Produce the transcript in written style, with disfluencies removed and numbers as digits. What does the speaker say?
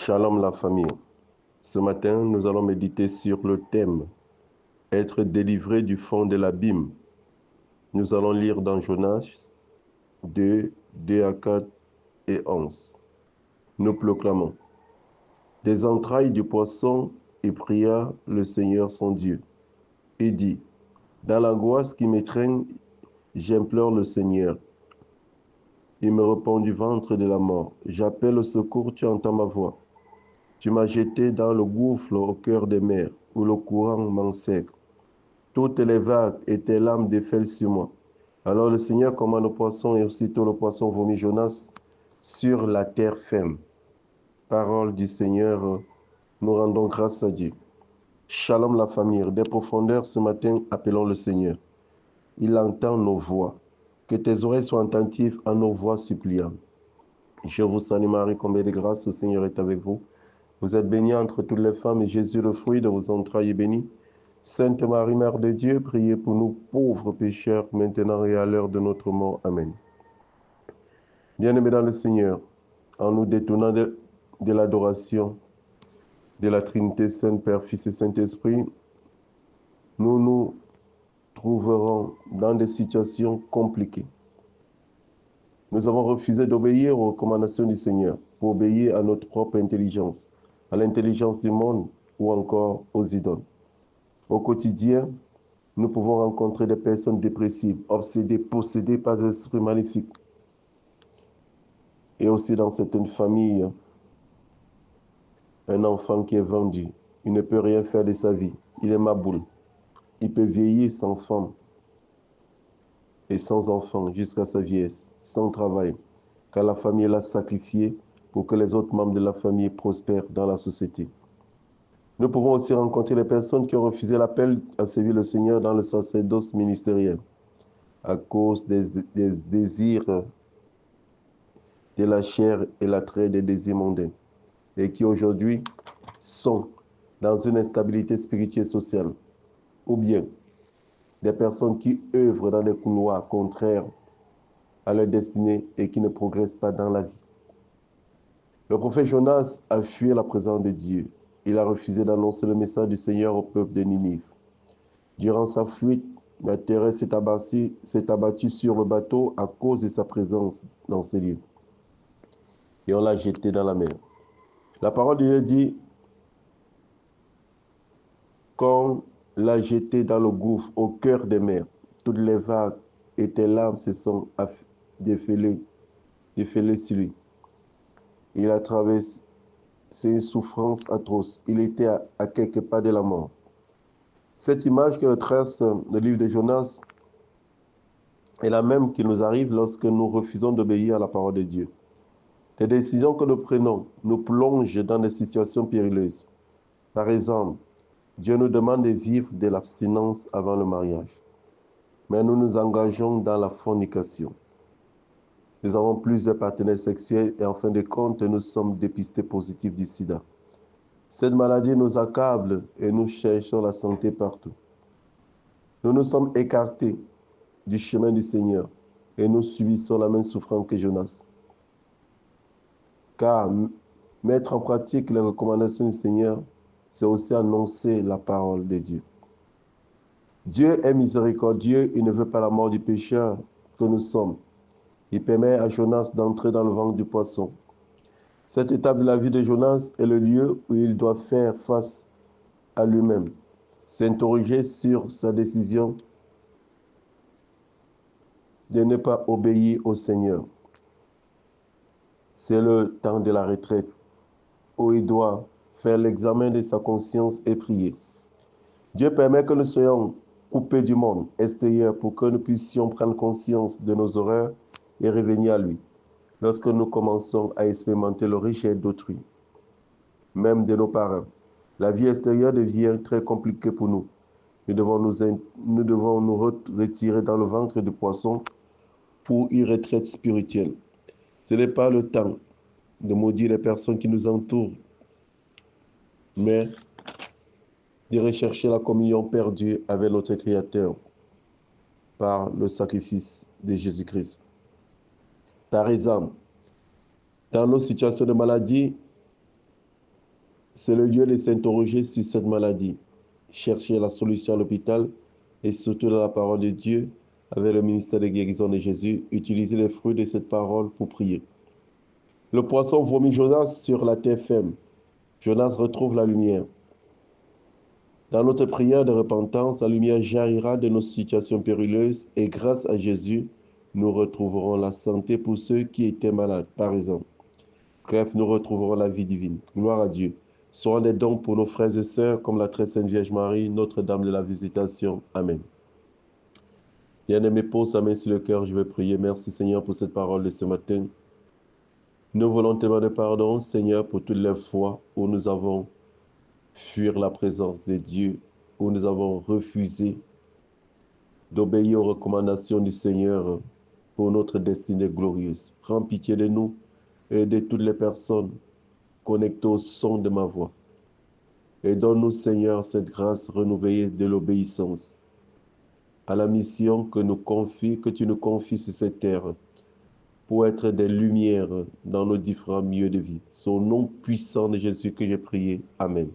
Shalom la famille. Ce matin, nous allons méditer sur le thème « Être délivré du fond de l'abîme ». Nous allons lire dans Jonas 2, 2 à 4 et 11. Nous proclamons. Des entrailles du poisson, il pria le Seigneur son Dieu et dit, dans l'angoisse qui m'étreigne, j'implore le Seigneur. Il me répond du ventre de la mort. J'appelle au secours, tu entends ma voix. Tu m'as jeté dans le gouffre au cœur des mers, où le courant m'enseigle. Toutes les vagues et tes lames déferlent sur moi. Alors le Seigneur commande au poisson, et aussitôt le poisson vomit Jonas sur la terre ferme. Parole du Seigneur, nous rendons grâce à Dieu. Shalom la famille, des profondeurs ce matin, appelons le Seigneur. Il entend nos voix. Que tes oreilles soient attentives à nos voix suppliantes. Je vous salue Marie, combien de grâce, le Seigneur est avec vous. Vous êtes bénie entre toutes les femmes, et Jésus, le fruit de vos entrailles, est béni. Sainte Marie, Mère de Dieu, priez pour nous pauvres pécheurs, maintenant et à l'heure de notre mort. Amen. Bien-aimés dans le Seigneur, en nous détournant de l'adoration de la Trinité Sainte, Père, Fils et Saint-Esprit, nous nous trouverons dans des situations compliquées. Nous avons refusé d'obéir aux recommandations du Seigneur pour obéir à notre propre intelligence, à l'intelligence du monde ou encore aux idoles. Au quotidien, nous pouvons rencontrer des personnes dépressives, obsédées, possédées par des esprits maléfiques. Et aussi dans certaines familles, un enfant qui est vendu, il ne peut rien faire de sa vie, il est maboule. Il peut vieillir sans femme et sans enfant jusqu'à sa vieillesse, sans travail, car la famille l'a sacrifié pour que les autres membres de la famille prospèrent dans la société. Nous pouvons aussi rencontrer les personnes qui ont refusé l'appel à servir le Seigneur dans le sacerdoce ministériel à cause des désirs de la chair et l'attrait des désirs mondains, et qui aujourd'hui sont dans une instabilité spirituelle et sociale, ou bien des personnes qui œuvrent dans des couloirs contraires à leur destinée et qui ne progressent pas dans la vie. Le prophète Jonas a fui la présence de Dieu. Il a refusé d'annoncer le message du Seigneur au peuple de Ninive. Durant sa fuite, la terreur s'est abattue sur le bateau à cause de sa présence dans ces lieux. Et on l'a jeté dans la mer. La parole de Dieu dit qu'on l'a jeté dans le gouffre au cœur des mers. Toutes les vagues et tes larmes se sont défilées sur lui. Il a traversé une souffrance atroce. Il était à quelques pas de la mort. Cette image que trace le livre de Jonas est la même qui nous arrive lorsque nous refusons d'obéir à la parole de Dieu. Les décisions que nous prenons nous plongent dans des situations périlleuses. Par exemple, Dieu nous demande de vivre de l'abstinence avant le mariage. Mais nous nous engageons dans la fornication. Nous avons plusieurs partenaires sexuels et en fin de compte, nous sommes dépistés positifs du sida. Cette maladie nous accable et nous cherchons la santé partout. Nous nous sommes écartés du chemin du Seigneur et nous subissons la même souffrance que Jonas. Car mettre en pratique les recommandations du Seigneur, c'est aussi annoncer la parole de Dieu. Dieu est miséricordieux, il ne veut pas la mort du pécheur que nous sommes. Il permet à Jonas d'entrer dans le ventre du poisson. Cette étape de la vie de Jonas est le lieu où il doit faire face à lui-même, s'interroger sur sa décision de ne pas obéir au Seigneur. C'est le temps de la retraite où il doit faire l'examen de sa conscience et prier. Dieu permet que nous soyons coupés du monde extérieur pour que nous puissions prendre conscience de nos horreurs et revenir à lui. Lorsque nous commençons à expérimenter le rejet d'autrui, même de nos parents, la vie extérieure devient très compliquée pour nous. Nous devons nous retirer dans le ventre du poisson pour une retraite spirituelle. Ce n'est pas le temps de maudire les personnes qui nous entourent, mais de rechercher la communion perdue avec notre Créateur par le sacrifice de Jésus-Christ. Par exemple, dans nos situations de maladie, C'est le lieu de s'interroger sur cette maladie, chercher la solution à l'hôpital et surtout dans la parole de Dieu, avec le ministère de guérison de Jésus, utiliser les fruits de cette parole pour prier. Le poisson vomit Jonas sur la terre ferme. Jonas retrouve la lumière. Dans notre prière de repentance, la lumière jaillira de nos situations périlleuses et grâce à Jésus, nous retrouverons la santé pour ceux qui étaient malades, par exemple. Bref, nous retrouverons la vie divine. Gloire à Dieu. Soyons des dons pour nos frères et sœurs comme la très sainte Vierge Marie, Notre-Dame de la Visitation. Amen. Bien-aimé, pose sa main sur le cœur, je vais prier. Merci Seigneur pour cette parole de ce matin. Nous voulons te demander pardon, Seigneur, pour toutes les fois où nous avons fui la présence de Dieu, où nous avons refusé d'obéir aux recommandations du Seigneur pour notre destinée glorieuse. Prends pitié de nous et de toutes les personnes connectées au son de ma voix. Et donne-nous, Seigneur, cette grâce renouvelée de l'obéissance à la mission que tu nous confies sur cette terre pour être des lumières dans nos différents milieux de vie. C'est au nom puissant de Jésus que j'ai prié. Amen.